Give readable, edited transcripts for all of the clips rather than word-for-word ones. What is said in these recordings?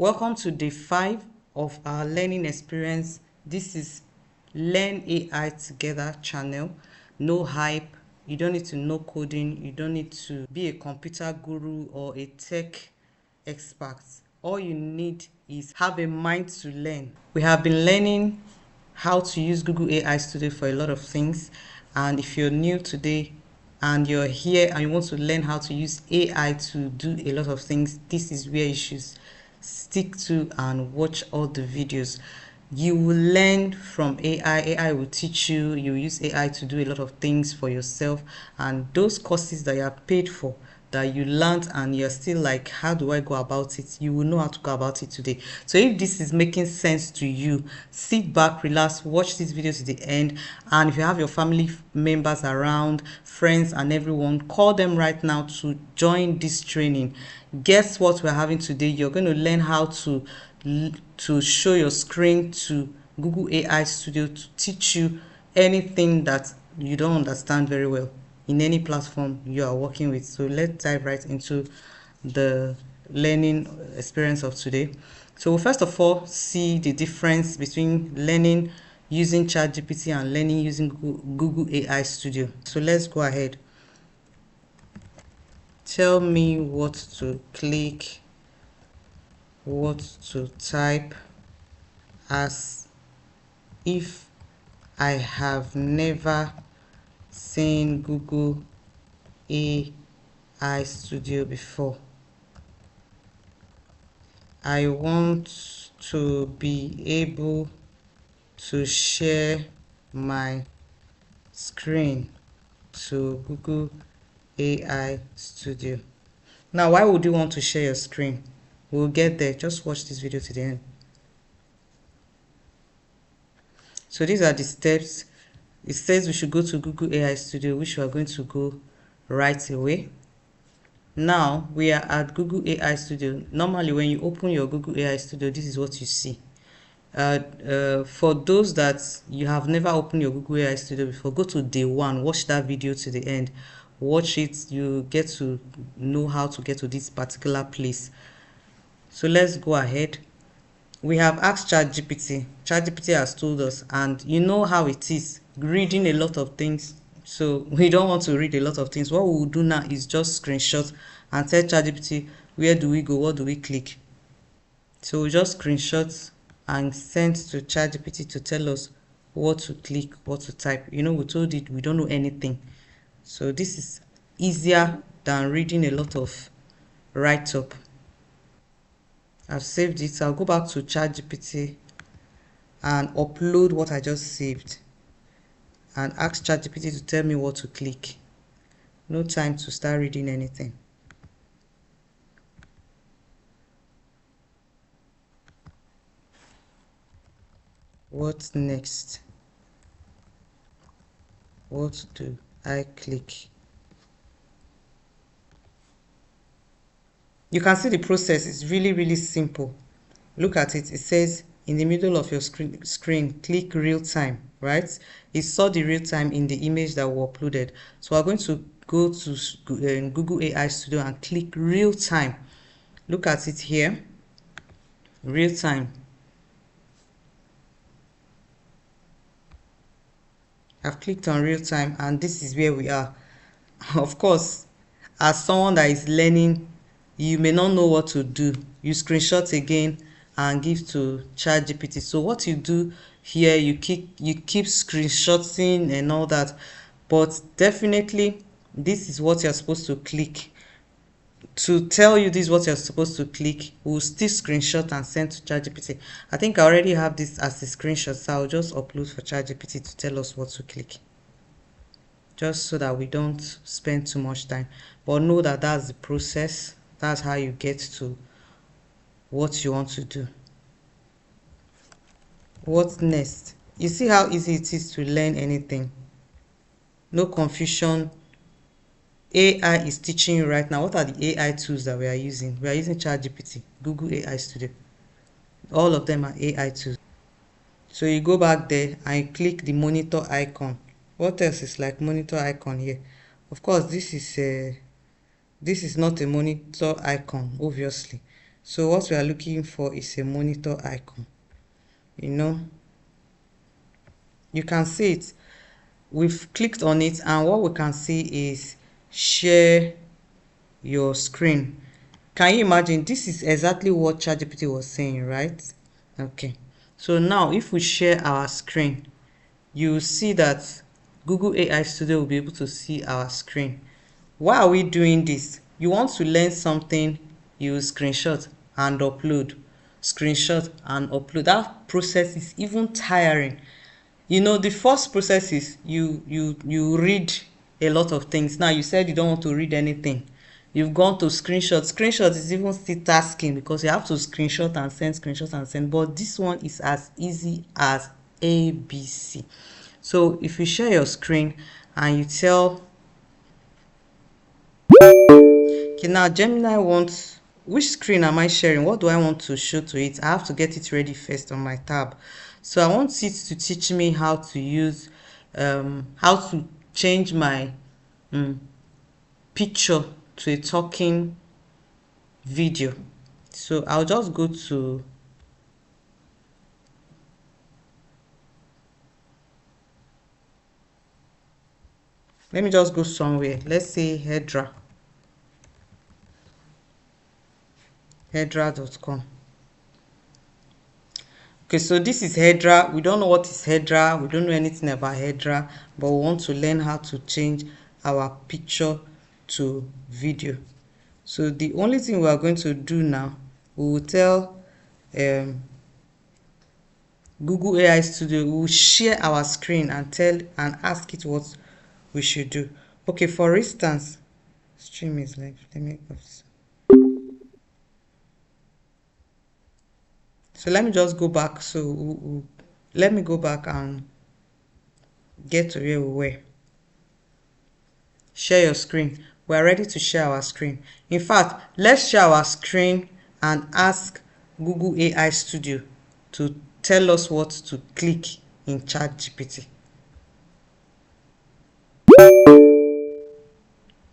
Welcome to day 5 of our learning experience. This is Learn AI Together channel. No hype. You don't need to know coding. You don't need to be a computer guru or a tech expert. All you need is have a mind to learn. We have been learning how to use Google AI Studio for a lot of things. And if you're new today and you're here and you want to learn how to use AI to do a lot of things, this is where you should stick to and watch all the videos. You will learn from AI. AI will teach you. You use AI to do a lot of things for yourself, and those courses that you are paid for, that you learned and you're still like, how do I go about it? You will know how to go about it today. So if this is making sense to you, sit back, relax, watch this video to the end. And if you have your family members around, friends and everyone, call them right now to join this training. Guess what we're having today? You're going to learn how to show your screen to Google AI Studio to teach you anything that you don't understand very well in any platform you are working with. So let's dive right into the learning experience of today. So first of all, see the difference between learning using ChatGPT and learning using Google AI Studio. So let's go ahead. Tell me what to click, what to type, as if I have never seen Google AI Studio before. I want to be able to share my screen to Google AI Studio. Now, why would you want to share your screen? We'll get there. Just watch this video to the end. So these are the steps. It says we should go to Google AI Studio, which we are going to go right away. Now we are at Google AI Studio. Normally when you open your Google AI Studio, this is what you see. For those that you have never opened your Google AI Studio before, go to day 1, watch that video to the end, watch it. You get to know how to get to this particular place. So let's go ahead. We have asked ChatGPT. ChatGPT has told us, and you know how it is reading a lot of things. So we don't want to read a lot of things. What we will do now is just screenshot and tell ChatGPT, where do we go, what do we click? So we just screenshot and send to ChatGPT to tell us what to click, what to type. You know, we told it we don't know anything. So this is easier than reading a lot of write-up. I've saved it. So I'll go back to ChatGPT and upload what I just saved and ask ChatGPT to tell me what to click. No time to start reading anything. What next? What do I click? You can see the process is really simple. Look at it. It says in the middle of your screen, click real time, right? It saw the real time in the image that we uploaded. So we're going to go to Google AI Studio and click real time. Look at it here, real time. I've clicked on real time and this is where we are. Of course, as someone that is learning, you may not know what to do. You screenshot again and give to ChatGPT. So what you do here, you keep screenshotting and all that, but definitely this is what you're supposed to click. To tell you this is what you're supposed to click, we'll still screenshot and send to ChatGPT. I think I already have this as a screenshot, so I'll just upload for ChatGPT to tell us what to click, just so that we don't spend too much time. But know that that's the process. That's how you get to what you want to do. What's next? You see how easy it is to learn anything. No confusion. AI is teaching you right now. What are the AI tools that we are using? We are using ChatGPT, Google AI Studio. All of them are AI tools. So you go back there and you click the monitor icon. What else is like monitor icon here? Of course, this is not a monitor icon, obviously. So what we are looking for is a monitor icon. You can see it. We've clicked on it, and what we can see is share your screen. Can you imagine? This is exactly what ChatGPT was saying, right? Okay. So now if we share our screen, you see that Google AI Studio will be able to see our screen. Why are we doing this? You want to learn something, you screenshot and upload. Screenshot and upload. That process is even tiring. The first process is you read a lot of things. Now you said you don't want to read anything. You've gone to screenshot. Screenshot is even still tasking because you have to screenshot and send. But this one is as easy as ABC. So if you share your screen and you tell, okay, now Gemini wants, which screen am I sharing? What do I want to show to it? I have to get it ready first on my tab. So I want it to teach me how to use, how to change my picture to a talking video. So I'll just go to, let me just go somewhere. Let's say hedra.com. Okay, so this is Hedra. We don't know what is Hedra. We don't know anything about Hedra, but we want to learn how to change our picture to video. So the only thing we are going to do now, we will tell Google AI Studio, we will share our screen and ask it what we should do. Okay, for instance, stream is live. Let me go. So let me just go back. So let me go back and get to where we were. Share your screen. We are ready to share our screen. In fact, let's share our screen and ask Google AI Studio to tell us what to click in ChatGPT.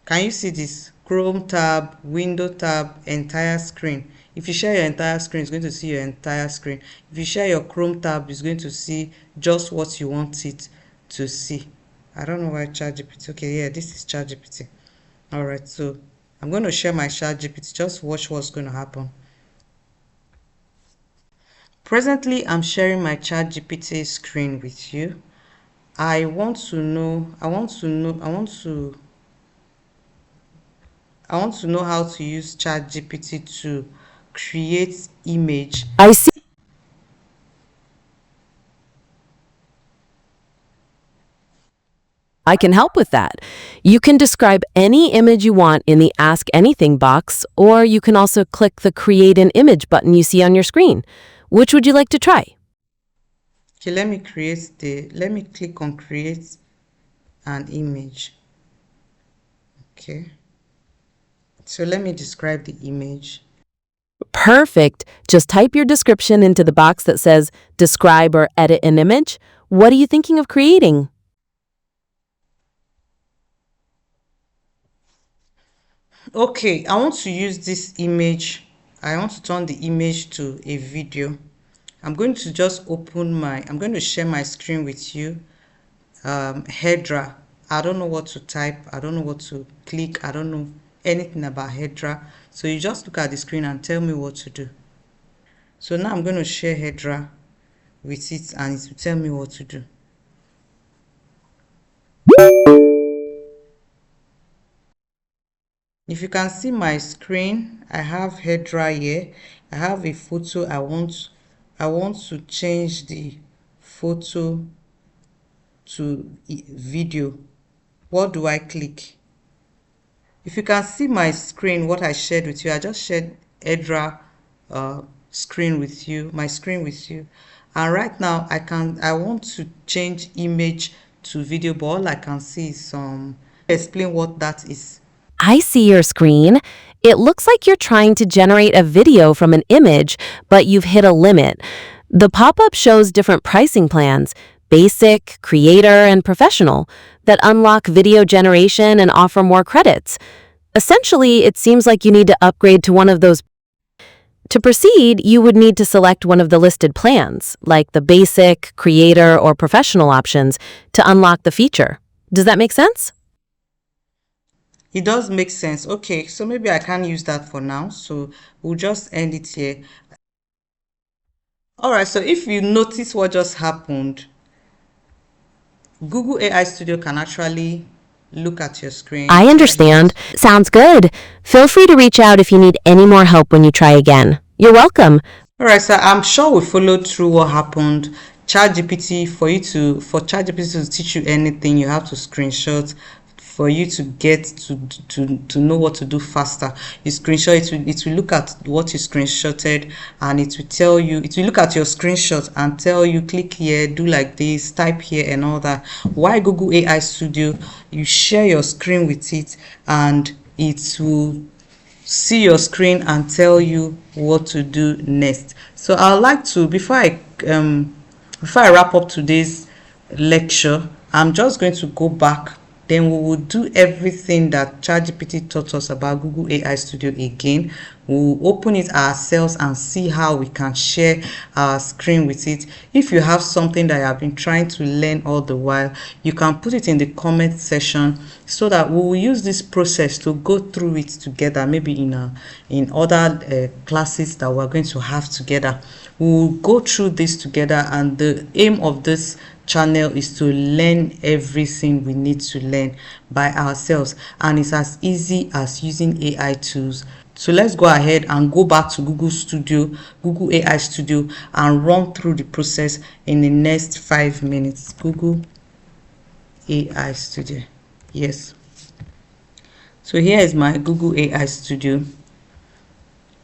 Can you see this? Chrome tab, window tab, entire screen. If you share your entire screen, it's going to see your entire screen. If you share your Chrome tab, it's going to see just what you want it to see. I don't know why ChatGPT. Okay, yeah, this is ChatGPT. All right, so I'm going to share my ChatGPT. Just watch what's going to happen. Presently, I'm sharing my ChatGPT screen with you. I want to know how to use ChatGPT to create image. I see. I can help with that. You can describe any image you want in the Ask Anything box, or you can also click the Create an Image button you see on your screen. Which would you like to try? Okay, let me click on create an image. Okay. So let me describe the image. Perfect. Just type your description into the box that says Describe or Edit an Image. What are you thinking of creating? Okay, I want to use this image. I want to turn the image to a video. I'm going to share my screen with you. Hedra. I don't know what to type. I don't know what to click. I don't know anything about Hedra. So you just look at the screen and tell me what to do. So now I'm going to share Hedra with it and it will tell me what to do. If you can see my screen, I have Hedra here. I have a photo. I want to change the photo to video. What do I click? If you can see my screen, what I shared with you, I just shared Hedra screen with you, my screen with you. And right now I want to change image to video, but all I can see is explain what that is. I see your screen. It looks like you're trying to generate a video from an image, but you've hit a limit. The pop-up shows different pricing plans, basic, creator, and professional, that unlock video generation and offer more credits. Essentially, it seems like you need to upgrade to one of those. To proceed, you would need to select one of the listed plans, like the basic, creator, or professional options, to unlock the feature. Does that make sense? It does make sense. Okay, so maybe I can't use that for now. So we'll just end it here. All right, so if you notice what just happened, Google AI Studio can actually look at your screen, I tell you understand. what. Sounds good. Feel free to reach out if you need any more help when you try again. You're welcome. All right, so I'm sure we followed through what happened. ChatGPT, for ChatGPT to teach you anything, you have to screenshot. For you to get to know what to do faster, you screenshot it. It will look at what you screenshotted, and it will tell you. It will look at your screenshot and tell you, click here, do like this, type here, and all that. Why Google AI Studio? You share your screen with it, and it will see your screen and tell you what to do next. So I'd like to, before I wrap up today's lecture, I'm just going to go back. Then we will do everything that ChatGPT taught us about Google AI Studio again. We'll open it ourselves and see how we can share our screen with it. If you have something that you have been trying to learn all the while, you can put it in the comment section so that we will use this process to go through it together, maybe in other classes that we're going to have together. We'll go through this together, and the aim of this channel is to learn everything we need to learn by ourselves, and it's as easy as using AI tools. So let's go ahead and go back to Google AI Studio, and run through the process in the next 5 minutes. Google AI Studio. Yes. So here is my Google AI Studio.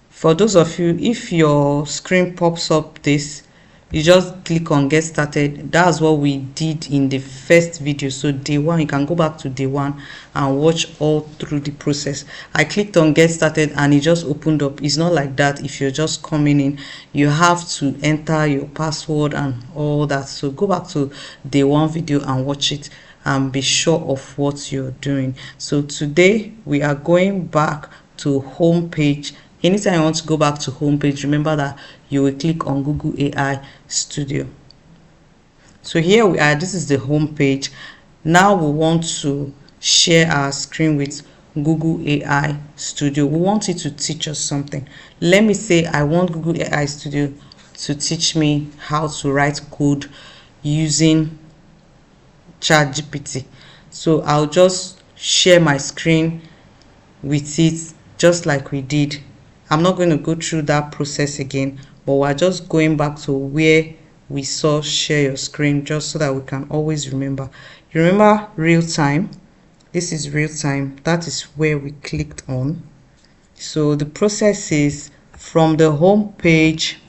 For those of you, if your screen pops up this, you just click on get started. That's what we did in the first video. So day one, you can go back to day one and watch all through the process. I clicked on get started and it just opened up. It's not like that. If you're just coming in, you have to enter your password and all that. So go back to day one video and watch it and be sure of what you're doing. So today we are going back to home page. Anytime you want to go back to home page, remember that you will click on Google AI Studio. So here we are. This is the home page. Now we want to share our screen with Google AI Studio. We want it to teach us something. Let me say I want Google AI Studio to teach me how to write code using ChatGPT. So I'll just share my screen with it just like we did. I'm not going to go through that process again, but we're just going back to where we saw share your screen, just so that we can always remember. You remember real time? This is real time. That is where we clicked on. So the process is from the home page.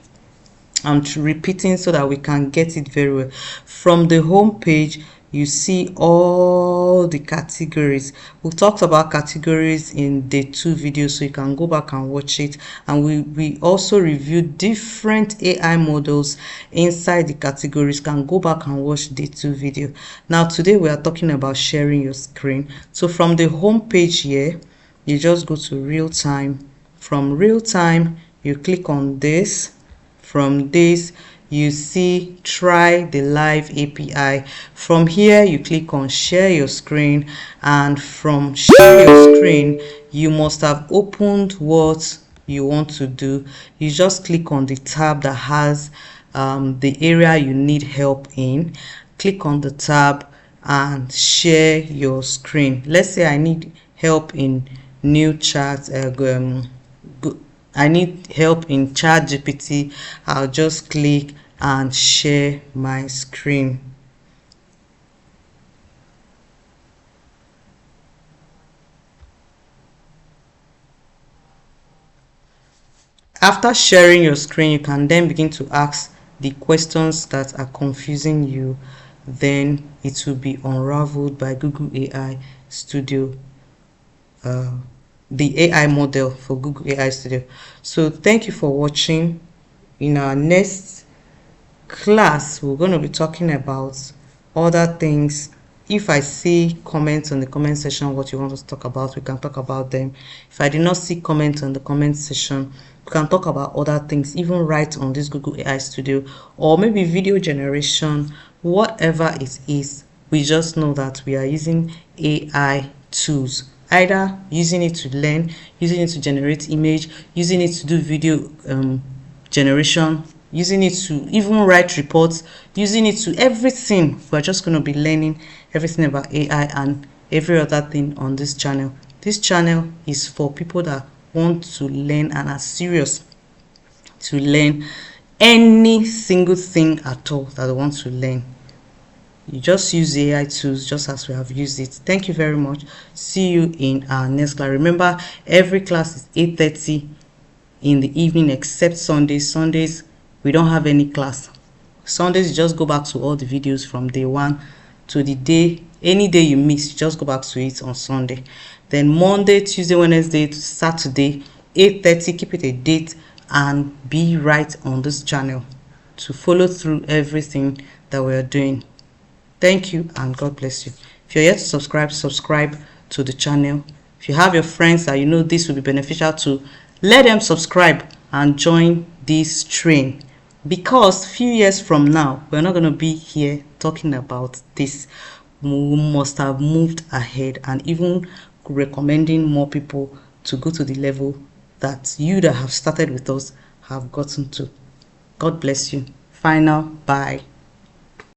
I'm repeating so that we can get it very well. From the home page, you see all the categories. We talked about categories in day 2 video, so you can go back and watch it. And we also reviewed different AI models inside the categories. You can go back and watch day 2 video. Now today we are talking about sharing your screen. So from the home page here, you just go to real time. From real time, you click on this. From this, you see try the live API. From here, you click on share your screen, and from share your screen, you must have opened what you want to do. You just click on the tab that has the area you need help in. Click on the tab and share your screen. Let's say I need help in new chat. I need help in ChatGPT. I'll just click and share my screen. After sharing your screen, you can then begin to ask the questions that are confusing you. Then it will be unraveled by Google AI Studio, the AI model for Google AI Studio. So thank you for watching. In our next class, we're going to be talking about other things. If I see comments on the comment section what you want us to talk about, we can talk about them. If I did not see comments on the comment section, we can talk about other things, even write on this Google AI Studio, or maybe video generation, whatever it is. We just know that we are using AI tools, either using it to learn, using it to generate image, using it to do video generation, using it to even write reports, using it to everything. We're just going to be learning everything about AI and every other thing on this channel. This channel is for people that want to learn and are serious to learn any single thing at all that they want to learn. You just use AI tools just as we have used it. Thank you very much. See you in our next class. Remember, every class is 8:30 in the evening except Sundays. Sundays we don't have any class. Sundays you just go back to all the videos from day one to the day, any day you miss, you just go back to it on Sunday. Then Monday, Tuesday, Wednesday to Saturday, 8:30. Keep it a date and be right on this channel to follow through everything that we are doing. Thank you and God bless you. If you're yet to subscribe, subscribe to the channel. If you have your friends that you know this will be beneficial to, let them subscribe and join this train, because few years from now we're not going to be here talking about this. We must have moved ahead and even recommending more people to go to the level that you that have started with us have gotten to. God bless you. Final bye.